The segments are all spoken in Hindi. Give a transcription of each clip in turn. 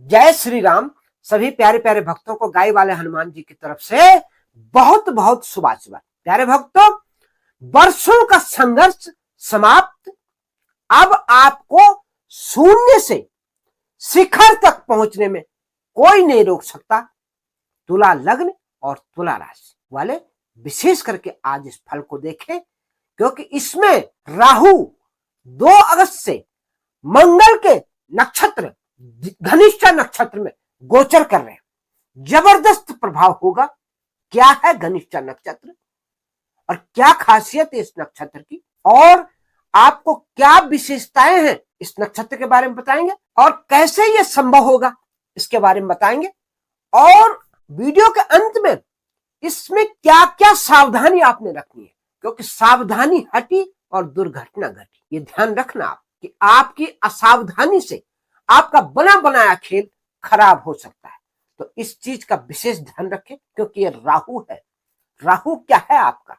जय श्री राम। सभी प्यारे प्यारे भक्तों को गाय वाले हनुमान जी की तरफ से बहुत बहुत शुभाशीर्वाद। प्यारे भक्तों, वर्षों का संघर्ष समाप्त। अब आपको शून्य से शिखर तक पहुंचने में कोई नहीं रोक सकता। तुला लग्न और तुला राशि वाले विशेष करके आज इस फल को देखें, क्योंकि इसमें राहु 2 अगस्त से मंगल के नक्षत्र धनिष्ठा नक्षत्र में गोचर कर रहे हैं। जबरदस्त प्रभाव होगा। क्या है धनिष्ठा नक्षत्र और क्या खासियत है इस नक्षत्र की, और आपको क्या विशेषताएं हैं इस नक्षत्र के बारे में बताएंगे, और कैसे यह संभव होगा इसके बारे में बताएंगे। और वीडियो के अंत में इसमें क्या क्या सावधानी आपने रखनी है, क्योंकि सावधानी हटी और दुर्घटना घटी। ये ध्यान रखना आप कि आपकी असावधानी से आपका बना बनाया खेल खराब हो सकता है। तो इस चीज का विशेष ध्यान रखें, क्योंकि ये राहु है। राहु क्या है? आपका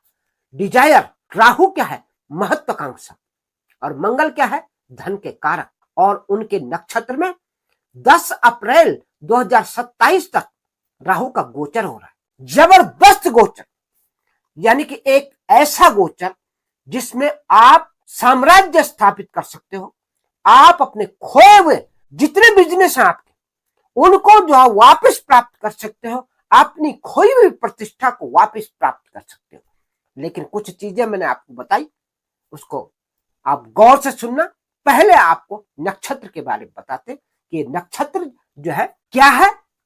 डिजायर। राहु क्या है? महत्वाकांक्षा। और मंगल क्या है? धन के कारक। और उनके नक्षत्र में 10 अप्रैल 2027 तक राहु का गोचर हो रहा है। जबरदस्त गोचर, यानी कि एक ऐसा गोचर जिसमें आप साम्राज्य स्थापित कर सकते हो। आप अपने खोए हुए जितने बिजनेस हैं आपके, उनको जो है वापस प्राप्त कर सकते हो। अपनी खोई हुई प्रतिष्ठा को वापस प्राप्त कर सकते हो। लेकिन कुछ चीजें मैंने आपको बताई, उसको आप गौर से सुनना। पहले आपको नक्षत्र के बारे में बताते कि नक्षत्र जो है,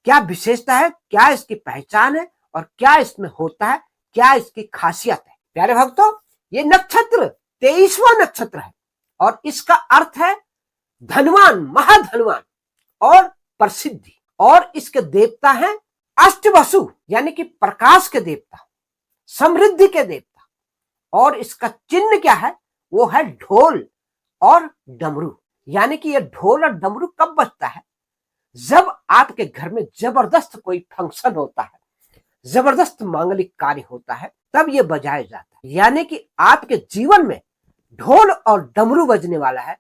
क्या विशेषता है, क्या इसकी पहचान है, और क्या इसमें होता है, क्या इसकी खासियत है। प्यारे भक्तों, ये नक्षत्र 23वां नक्षत्र है और इसका अर्थ है धनवान, महाधनवान और प्रसिद्धि। और इसके देवता हैं अष्टवसु, यानी कि प्रकाश के देवता, समृद्धि के देवता। और इसका चिन्ह क्या है? वो है ढोल और डमरू। यानी कि ये ढोल और डमरू कब बजता है? जब आपके घर में जबरदस्त कोई फंक्शन होता है, जबरदस्त मांगलिक कार्य होता है, तब ये बजाया जाता है। यानी कि आपके जीवन में ढोल और डमरू बजने वाला है।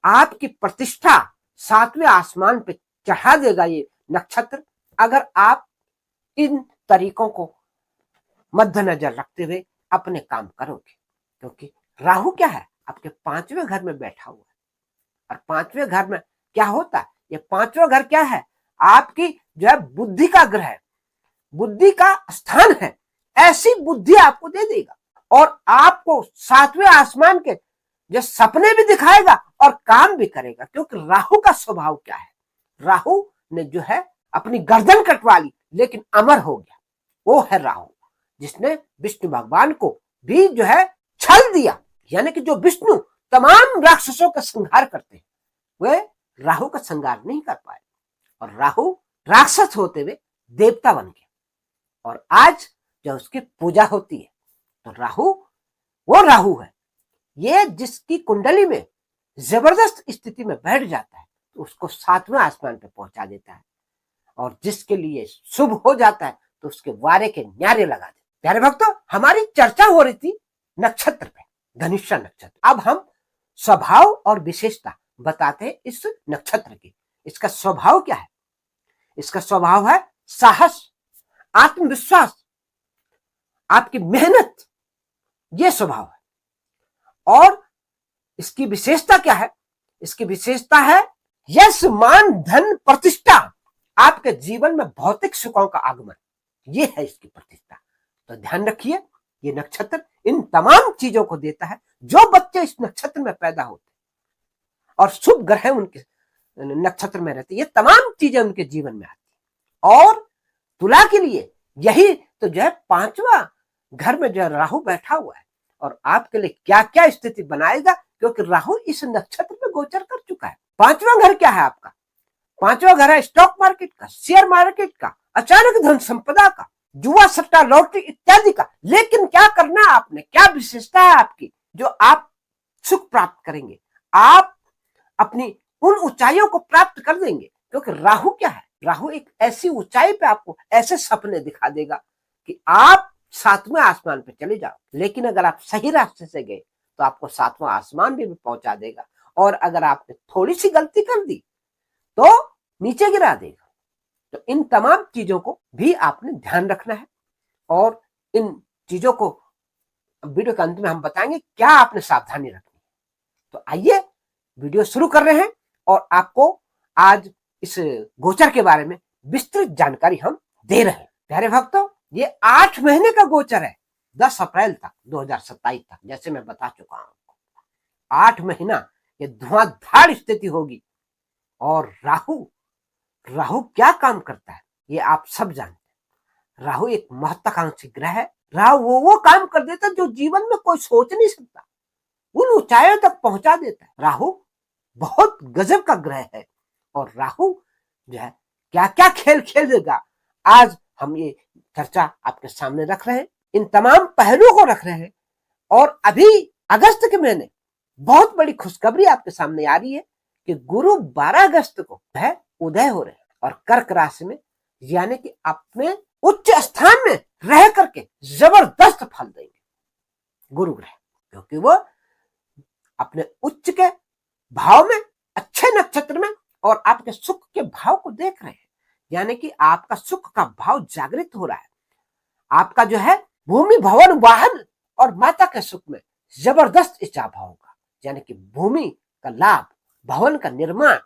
आपकी प्रतिष्ठा 7वें आसमान पे चढ़ा देगा ये नक्षत्र, अगर आप इन तरीकों को मद्देनजर रखते हुए अपने काम करोगे। क्योंकि राहु क्या है? आपके 5वें घर में बैठा हुआ है। और 5वें घर में क्या होता है? ये 5वां घर क्या है? आपकी जो है बुद्धि का ग्रह है, बुद्धि का स्थान है। ऐसी बुद्धि आपको दे देगा और आपको 7वें आसमान के जो सपने भी दिखाएगा और काम भी करेगा। क्योंकि राहु का स्वभाव क्या है? राहु ने जो है अपनी गर्दन कटवा ली, लेकिन अमर हो गया। वो है राहु, जिसने विष्णु भगवान को भी जो है छल दिया। यानी कि जो विष्णु तमाम राक्षसों का संहार करते हैं, वे राहु का संहार नहीं कर पाए। और राहु राक्षस होते हुए देवता बन गया। और आज जब उसकी पूजा होती है तो राहु, वो राहु है, ये जिसकी कुंडली में जबरदस्त स्थिति में बैठ जाता है तो उसको 7वें आसमान पे पहुंचा देता है। और जिसके लिए शुभ हो जाता है तो उसके वारे के न्यारे लगा देते। प्यारे भक्तों, हमारी चर्चा हो रही थी नक्षत्र पे, धनिष्ठा नक्षत्र। अब हम स्वभाव और विशेषता बताते हैं इस नक्षत्र की। इसका स्वभाव क्या है? इसका स्वभाव है साहस, आत्मविश्वास, आपकी मेहनत, ये स्वभाव है। और इसकी विशेषता क्या है? इसकी विशेषता है यश, मान, धन, प्रतिष्ठा। आपके जीवन में भौतिक सुखों का आगमन, ये है इसकी प्रतिष्ठा। तो ध्यान रखिए, ये नक्षत्र इन तमाम चीजों को देता है। जो बच्चे इस नक्षत्र में पैदा होते और शुभ ग्रह उनके नक्षत्र में रहते, ये तमाम चीजें उनके जीवन में आती। और तुला के लिए यही तो जो है 5वां घर में जो राहु बैठा हुआ है, और आपके लिए क्या क्या स्थिति बनाएगा, क्योंकि राहु इस नक्षत्र में गोचर कर चुका है। 5वां घर क्या है आपका? 5वां घर है स्टॉक मार्केट का, शेयर मार्केट का, अचानक धन संपदा का, जुआ सट्टा लॉटरी इत्यादि का। लेकिन क्या करना है आपने? क्या विशेषता है आपकी जो आप सुख प्राप्त करेंगे? आप अपनी उन ऊंचाइयों को प्राप्त कर देंगे। क्योंकि राहु क्या है? राहु एक ऐसी ऊंचाई पे आपको ऐसे सपने दिखा देगा कि आप 7वें आसमान पे चले जाओ। लेकिन अगर आप सही रास्ते से गए तो आपको 7वां आसमान भी पहुंचा देगा। और अगर आपने थोड़ी सी गलती कर दी तो नीचे गिरा देगा। तो इन तमाम चीजों को भी आपने ध्यान रखना है और इन चीजों को वीडियो के अंत में हम बताएंगे क्या आपने सावधानी रखनी है। तो आइए वीडियो शुरू कर रहे हैं और आपको आज इस गोचर के बारे में विस्तृत जानकारी हम दे रहे हैं। प्यारे भक्तों, ये 8 महीने का गोचर है, 10 अप्रैल तक 2027 तक, जैसे मैं बता चुका हूं। 8 महीना ये धुआंधार स्थिति होगी। और राहु क्या काम करता है ये आप सब जानते हैं। राहु एक महत्वाकांक्षी ग्रह है। राहु वो काम कर देता है जो जीवन में कोई सोच नहीं सकता, उन ऊंचाइयों तक पहुंचा देता है। राहु बहुत गजब का ग्रह है और राहु जो है क्या क्या खेल खेल देगा, आज हम ये चर्चा आपके सामने रख रहे हैं। इन तमाम पहलुओं को रख रहे हैं। और अभी अगस्त के महीने बहुत बड़ी खुशखबरी आपके सामने आ रही है कि गुरु 12 अगस्त को है उदय हो रहे हैं और कर्क राशि में, यानी कि अपने उच्च स्थान में रह करके जबरदस्त फल देंगे गुरु ग्रह, क्योंकि वो अपने उच्च के भाव में, अच्छे नक्षत्र में और आपके सुख के भाव को देख रहे हैं। यानी कि आपका सुख का भाव जागृत हो रहा है। आपका जो है भूमि, भवन, वाहन और माता के सुख में जबरदस्त इजाफा होगा। यानी कि भूमि का लाभ, भवन का निर्माण,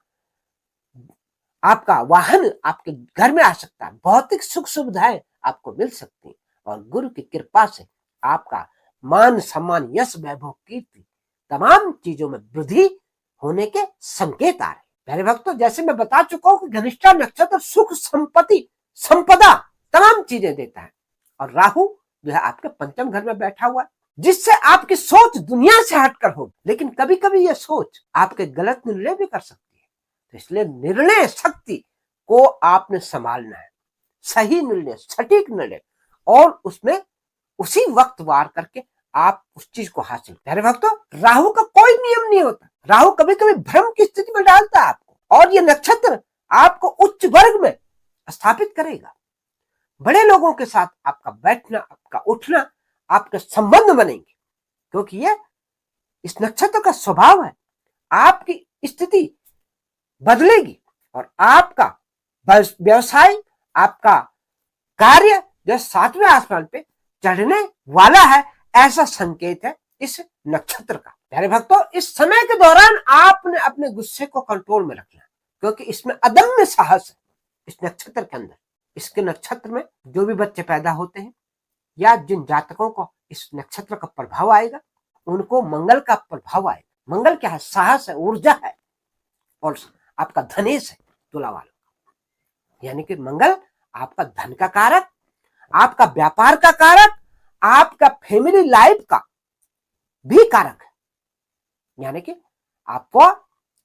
आपका वाहन आपके घर में आ सकता है, भौतिक सुख सुविधाएं आपको मिल सकती हैं और गुरु की कृपा से आपका मान, सम्मान, यश, वैभव, कीर्ति, तमाम चीजों में वृद्धि होने के संकेत आ रहे हैं। प्यारे भक्तों, जैसे मैं बता चुका हूं कि घनिष्ठा नक्षत्र सुख, संपत्ति, संपदा, तमाम चीजें देता है। और राहु जो है आपके पंचम घर में बैठा हुआ है, जिससे आपकी सोच दुनिया से हटकर होगी। लेकिन कभी कभी यह सोच आपके गलत निर्णय भी कर सकती है। तो इसलिए निर्णय शक्ति को आपने संभालना है, सही निर्णय, सटीक निर्णय, और उसमें उसी वक्त वार करके आप उस चीज को हासिल। प्यारे भक्तों, राहु का कोई नियम नहीं होता। राहु कभी कभी भ्रम की स्थिति में डालता है आपको, और ये नक्षत्र आपको उच्च वर्ग में स्थापित करेगा। बड़े लोगों के साथ आपका बैठना, आपका उठना, आपके संबंध बनेंगे, क्योंकि ये इस नक्षत्र का स्वभाव है। आपकी स्थिति बदलेगी और आपका व्यवसाय, आपका कार्य जो 7वें आसमान पे चढ़ने वाला है, ऐसा संकेत है इस नक्षत्र का। प्यारे भक्तों, इस समय के दौरान आपने अपने गुस्से को कंट्रोल में रखना है, क्योंकि इसमें अदम्य साहस है इस नक्षत्र के अंदर। इसके नक्षत्र में जो भी बच्चे पैदा होते हैं या जिन जातकों को इस नक्षत्र का प्रभाव आएगा, उनको मंगल का प्रभाव आएगा। मंगल क्या है? साहस है, ऊर्जा है और आपका धनेश है तुला वालों। यानी कि मंगल आपका धन का कारक, आपका व्यापार का कारक, आपका फैमिली लाइफ का भी कारक है। यानी कि आपको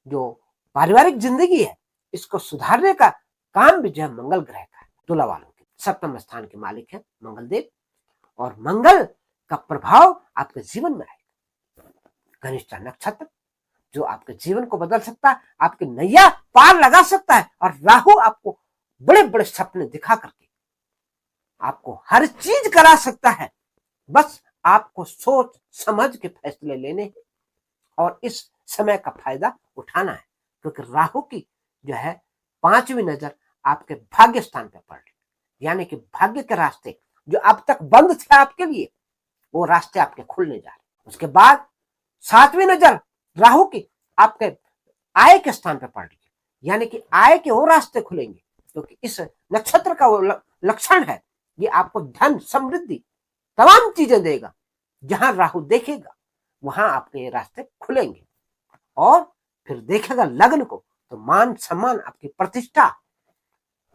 जो पारिवारिक जिंदगी है, इसको सुधारने का काम भी जो है मंगल ग्रह का है। तुला वालों के 7वें स्थान के मालिक है मंगल देव, और मंगल का प्रभाव आपके जीवन में आएगा। घनिष्ठा नक्षत्र जो आपके जीवन को बदल सकता है, आपकी नैया पार लगा सकता है। और राहु आपको बड़े बड़े सपने दिखा करके आपको हर चीज करा सकता है। बस आपको सोच समझ के फैसले लेने हैं और इस समय का फायदा उठाना है, क्योंकि राहु की जो है 5वीं नजर आपके भाग्य स्थान पर पड़ रही। यानी कि भाग्य के रास्ते जो अब तक बंद थे आपके लिए, वो रास्ते आपके खुलने जा रहे। उसके बाद 7वीं नजर राहु की आपके आय के स्थान पर पड़ रही है। यानी कि आय के वो रास्ते खुलेंगे, क्योंकि इस नक्षत्र का वो लक्षण है, ये आपको धन, समृद्धि, तमाम चीजें देगा। जहां राहु देखेगा वहां आपके ये रास्ते खुलेंगे। और फिर देखेगा लग्न को तो मान, सम्मान, आपकी प्रतिष्ठा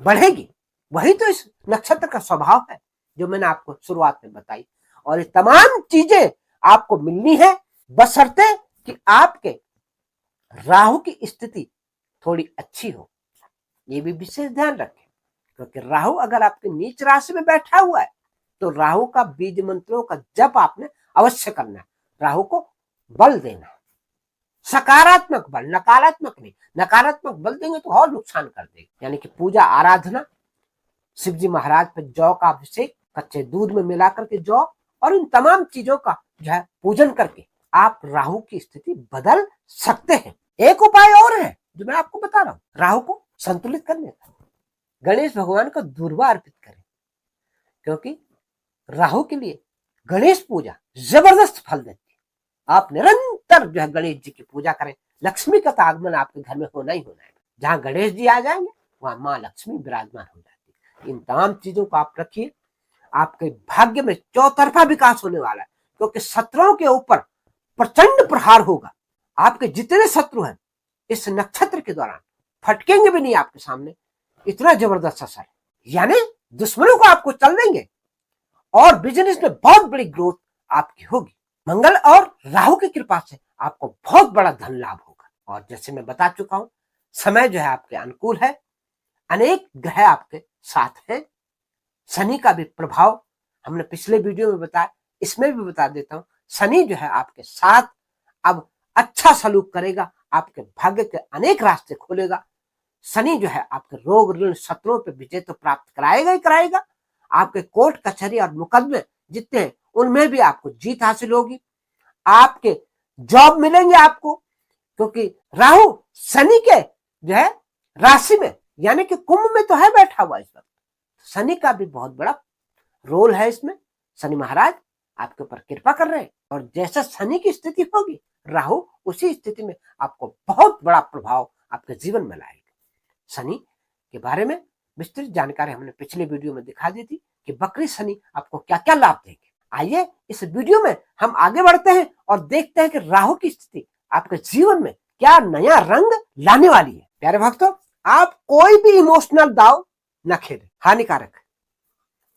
बढ़ेगी। वही तो इस नक्षत्र का स्वभाव है जो मैंने आपको शुरुआत में बताई। और ये तमाम चीजें आपको मिलनी है, बशर्ते कि आपके राहु की स्थिति थोड़ी अच्छी हो। ये भी विशेष ध्यान रखें, क्योंकि राहु अगर आपके नीच राशि में बैठा हुआ है तो राहु का बीज मंत्रों का जप आपने अवश्य करना है। राहु को बल देना है, सकारात्मक बल, नकारात्मक नहीं। नकारात्मक बल देंगे तो और नुकसान कर देगा। यानी कि पूजा आराधना, शिव जी महाराज पर जौ का अभिषेक, कच्चे दूध में मिलाकर के जौ, और इन तमाम चीजों का जो है पूजन करके आप राहु की स्थिति बदल सकते हैं। एक उपाय और है जो मैं आपको बता रहा हूं। राहु को संतुलित करने का। गणेश भगवान को दुर्वा अर्पित करें, क्योंकि राहु के लिए गणेश पूजा जबरदस्त फल देती है। आप निरंतर जो है गणेश जी की पूजा करें। लक्ष्मी का आगमन आपके घर में होना ही होना है। जहां गणेश जी आ जाएंगे वहां माँ लक्ष्मी विराजमान हो जाती है। इन तमाम चीजों को आप रखिए, आपके भाग्य में चौतरफा विकास होने वाला है, क्योंकि शत्रुओं के ऊपर प्रचंड प्रहार होगा। आपके जितने शत्रु हैं इस नक्षत्र के दौरान फटकेंगे भी नहीं आपके सामने, इतना जबरदस्त असर है। यानी दुश्मनों को आपको चल देंगे और बिजनेस में बहुत बड़ी ग्रोथ आपकी होगी। मंगल और राहु की कृपा से आपको बहुत बड़ा धन लाभ होगा। और जैसे मैं बता चुका हूं, समय जो है आपके अनुकूल है, अनेक ग्रह आपके साथ हैं। शनि का भी प्रभाव हमने पिछले वीडियो में बताया, इसमें भी बता देता हूं। शनि जो है आपके साथ अब अच्छा सलूक करेगा, आपके भाग्य के अनेक रास्ते खोलेगा। शनि जो है आपके रोग ऋण शत्रुओं पर विजय तो प्राप्त कराएगा ही कराएगा। आपके कोर्ट कचहरी और मुकदमे जितने हैं उनमें भी आपको जीत हासिल होगी। आपके जॉब मिलेंगे आपको, क्योंकि राहु शनि के जो है राशि में यानी कि कुंभ में तो है बैठा हुआ इस वक्त। शनि का भी बहुत बड़ा रोल है इसमें। शनि महाराज आपके ऊपर कृपा कर रहे हैं और जैसा शनि की स्थिति होगी राहु उसी स्थिति में आपको बहुत बड़ा प्रभाव आपके जीवन में लाएगा। शनि के बारे में विस्तृत जानकारी हमने पिछले वीडियो में दिखा दी थी कि बकरी शनि आपको क्या क्या लाभ देंगे। आइए इस वीडियो में हम आगे बढ़ते हैं और देखते हैं कि राहु की स्थिति आपके जीवन में क्या नया रंग लाने वाली है। प्यारे भक्तों, आप कोई भी इमोशनल दाव न खेलें, हानिकारक है।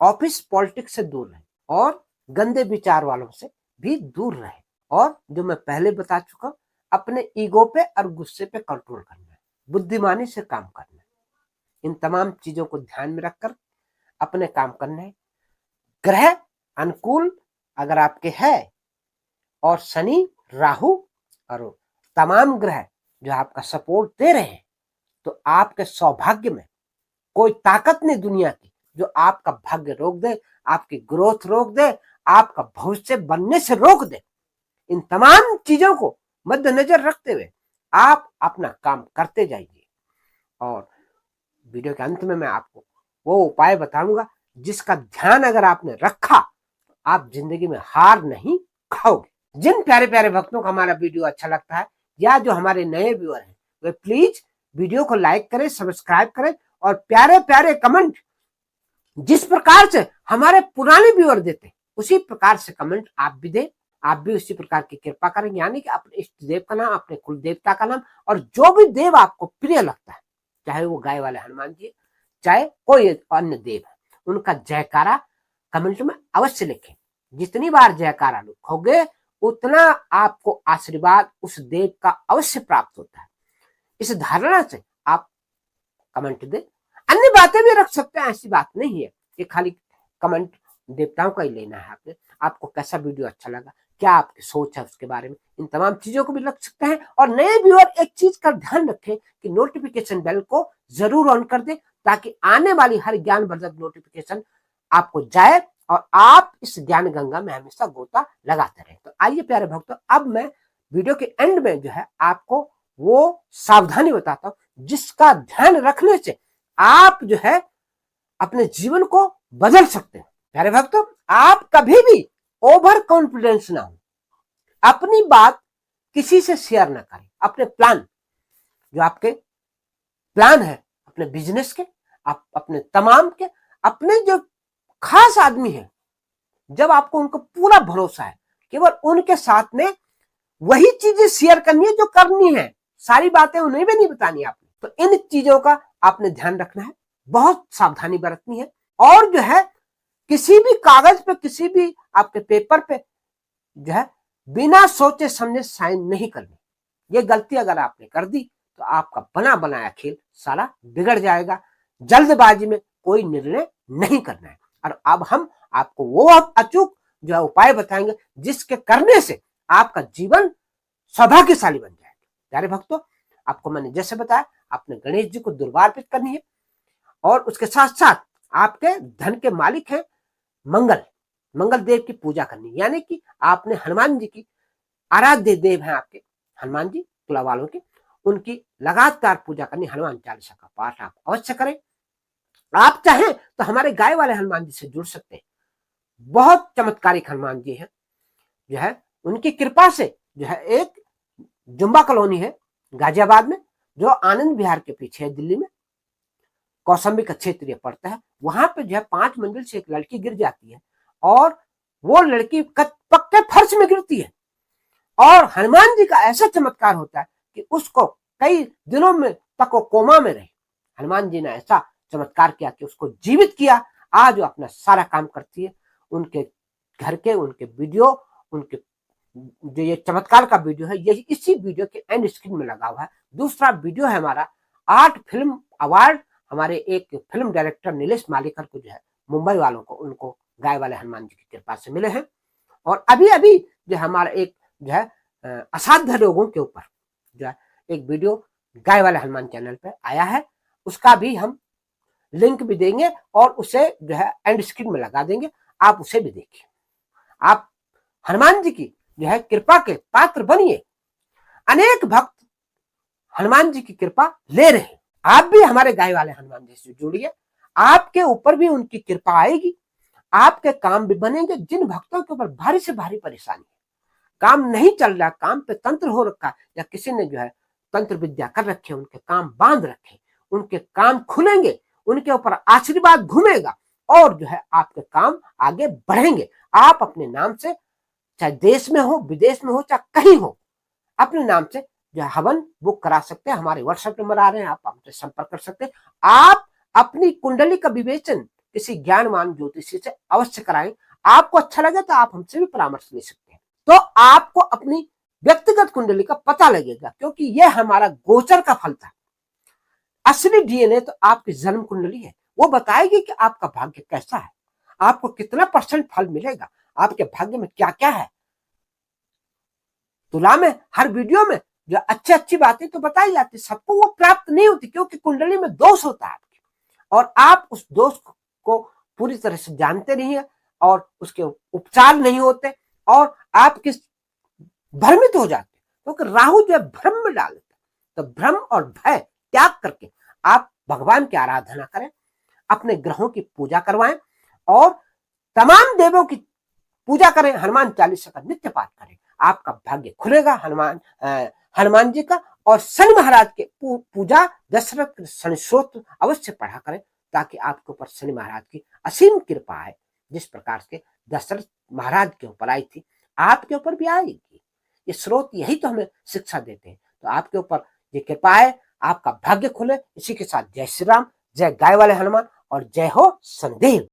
ऑफिस पॉलिटिक्स से दूर रहें और गंदे विचार वालों से भी दूर रहें। और जो मैं पहले बता चुका हूं, अपने ईगो पे और गुस्से पे कंट्रोल करना है, बुद्धिमानी से काम करना है। इन तमाम चीजों को ध्यान में रखकर अपने काम करना है। ग्रह अनुकूल अगर आपके है और शनि राहु और तमाम ग्रह जो आपका सपोर्ट दे रहे हैं, तो आपके सौभाग्य में कोई ताकत नहीं दुनिया की जो आपका भाग्य रोक दे, आपकी ग्रोथ रोक दे, आपका भविष्य बनने से रोक दे। इन तमाम चीजों को मद्देनजर रखते हुए आप अपना काम करते जाइए। और वीडियो के अंत में मैं आपको वो उपाय बताऊंगा जिसका ध्यान अगर आपने रखा तो आप जिंदगी में हार नहीं खाओगे। जिन प्यारे प्यारे भक्तों को हमारा वीडियो अच्छा लगता है या जो हमारे नए व्यूअर हैं, वे प्लीज वीडियो को लाइक करें, सब्सक्राइब करें और प्यारे प्यारे कमेंट जिस प्रकार से हमारे पुराने व्यूअर देते उसी प्रकार से कमेंट आप भी दें। आप भी उसी प्रकार की कृपा करें, यानी कि अपने इष्ट देव का नाम, अपने कुल देवता का नाम और जो भी देव आपको प्रिय लगता है, चाहे वो गाय वाले हनुमान जी, चाहे कोई अन्य देव है, उनका जयकारा कमेंट में अवश्य लिखें। जितनी बार जयकारा लिखोगे उतना आपको आशीर्वाद उस देव का अवश्य प्राप्त होता है। इस धारणा से आप कमेंट दें। अन्य बातें भी रख सकते हैं, ऐसी बात नहीं है कि खाली कमेंट देवताओं का ही लेना है। आपको कैसा वीडियो अच्छा लगा, क्या आपकी सोच है उसके बारे में, इन तमाम चीजों को भी रख सकते हैं। और नए व्यूअर एक चीज का ध्यान रखें कि नोटिफिकेशन बेल को जरूर ऑन कर दें, ताकि आने वाली हर ज्ञानवर्धक नोटिफिकेशन आपको जाए और आप इस ज्ञान गंगा में हमेशा गोता लगाते रहे। तो आइए प्यारे भक्तों, अब मैं वीडियो के एंड में जो है आपको वो सावधानी बताता हूं जिसका ध्यान रखने से आप जो है अपने जीवन को बदल सकते हैं। प्यारे भक्तों, आप कभी भी ओवर कॉन्फिडेंस ना हो, अपनी बात किसी से शेयर ना करें। अपने प्लान जो आपके प्लान है अपने बिजनेस के, आप अपने तमाम के, अपने जो खास आदमी है, जब आपको उनको पूरा भरोसा है, केवल उनके साथ में वही चीजें शेयर करनी है जो करनी है, सारी बातें उन्हें भी नहीं बतानी आपने। तो इन चीजों का आपने ध्यान रखना है, बहुत सावधानी बरतनी है। और जो है किसी भी कागज पे, किसी भी आपके पेपर पे जो है बिना सोचे समझे साइन नहीं करनी। ये गलती अगर आपने कर दी तो आपका बना बनाया खेल सारा बिगड़ जाएगा। जल्दबाजी में कोई निर्णय नहीं करना है। और अब हम आपको वो अचूक जो है उपाय बताएंगे जिसके करने से आपका जीवन सौभाग्यशाली बन जाएगा। प्यारे भक्तों, आपको मैंने जैसे बताया, आपने गणेश जी को दुर्वा अर्पित करनी है और उसके साथ साथ आपके धन के मालिक हैं मंगल देव की पूजा करनी, यानी कि आपने हनुमान जी की आराध्य देव हैं आपके हनुमान जी तुला वालों के, उनकी लगातार पूजा करनी, हनुमान चालीसा का पाठ आप अवश्य करें। आप चाहें तो हमारे गाय वाले हनुमान जी से जुड़ सकते हैं। बहुत चमत्कारिक हनुमान जी हैं, जो है उनकी कृपा से जो है एक जुम्बा कॉलोनी है गाजियाबाद में, जो आनंद विहार के पीछे है दिल्ली में, कौशाम्बी का क्षेत्र पड़ता है। वहां पे जो है 5 मंजिल से एक लड़की गिर जाती है और वो लड़की पक्के फर्श में गिरती है और हनुमान जी का ऐसा चमत्कार होता है कि उसको कई दिनों में तक वो कोमा में रही। हनुमान जी ने ऐसा चमत्कार किया कि उसको जीवित किया। आज वो अपना सारा काम करती है। उनके घर के उनके वीडियो, उनके जो ये चमत्कार का वीडियो है, यही इसी वीडियो के एंड स्क्रीन में लगा हुआ है। दूसरा वीडियो है हमारा 8 फिल्म अवार्ड हमारे एक फिल्म डायरेक्टर नीलेश मालिकर को जो है मुंबई वालों को, उनको गाय वाले हनुमान जी की कृपा से मिले हैं। और अभी अभी जो हमारा एक जो है असाध्य रोगों के ऊपर जो है एक वीडियो गाय वाले हनुमान चैनल पे आया है, उसका भी हम लिंक भी देंगे और उसे जो है एंड स्क्रीन में लगा देंगे, आप उसे भी देखिए। आप हनुमान जी की जो है कृपा के पात्र बनिए। अनेक भक्त हनुमान जी की कृपा ले रहे हैं। आप भी हमारे गाय वाले हनुमान जी से जुड़िए, आपके ऊपर भी उनकी कृपा आएगी, आपके काम भी बनेंगे। जिन भक्तों के ऊपर भारी से भारी परेशानी है, काम नहीं चल रहा, काम पे तंत्र हो रखा, या किसी ने जो है तंत्र विद्या कर रखे, उनके काम बांध रखे, उनके काम खुलेंगे, उनके ऊपर आशीर्वाद घूमेगा और जो है आपके काम आगे बढ़ेंगे। आप अपने नाम से, चाहे देश में हो, विदेश में हो, चाहे कहीं हो, अपने नाम से जो है हवन बुक करा सकते हैं। हमारे व्हाट्सएप नंबर आ रहे हैं, आप हमसे संपर्क कर सकते हैं। आप अपनी कुंडली का विवेचन किसी ज्ञानवान ज्योतिषी से अवश्य कराएं। आपको अच्छा लगे तो आप हमसे भी परामर्श ले सकते हैं। तो आपको अपनी व्यक्तिगत कुंडली का पता लगेगा, क्योंकि यह हमारा गोचर का फल था। असली डीएनए तो आपकी जन्म कुंडली है, वो बताएगी कि आपका भाग्य कैसा है, आपको कितना % फल मिलेगा, आपके भाग्य में क्या क्या है। तुला में हर वीडियो में जो अच्छी बातें तो बताई जाती, सबको वो प्राप्त नहीं होती, क्योंकि कुंडली में दोष होता है आपके, और आप उस दोष को पूरी तरह से जानते नहीं है और उसके उपचार नहीं होते और आप किस भ्रमित हो जाते, क्योंकि राहु जो है भ्रम में डाल देता है। तो भ्रम और भय त्याग करके आप भगवान की आराधना करें, अपने ग्रहों की पूजा करवाएं और तमाम देवों की पूजा करें, हनुमान चालीसा का नित्य पाठ करें। आपका भाग्य खुलेगा हनुमान जी का। और शनि महाराज के पूजा, दशरथ शनि स्तोत्र अवश्य पढ़ा करें, ताकि आपके ऊपर शनि महाराज की असीम कृपा है। जिस प्रकार से दशरथ महाराज के ऊपर आई थी, आपके ऊपर भी आएगी। ये स्रोत यही तो हमें शिक्षा देते हैं। तो आपके ऊपर ये कृपा है, आपका भाग्य खुले। इसी के साथ जय श्री राम, जय गाय वाले हनुमान और जय हो संदेव।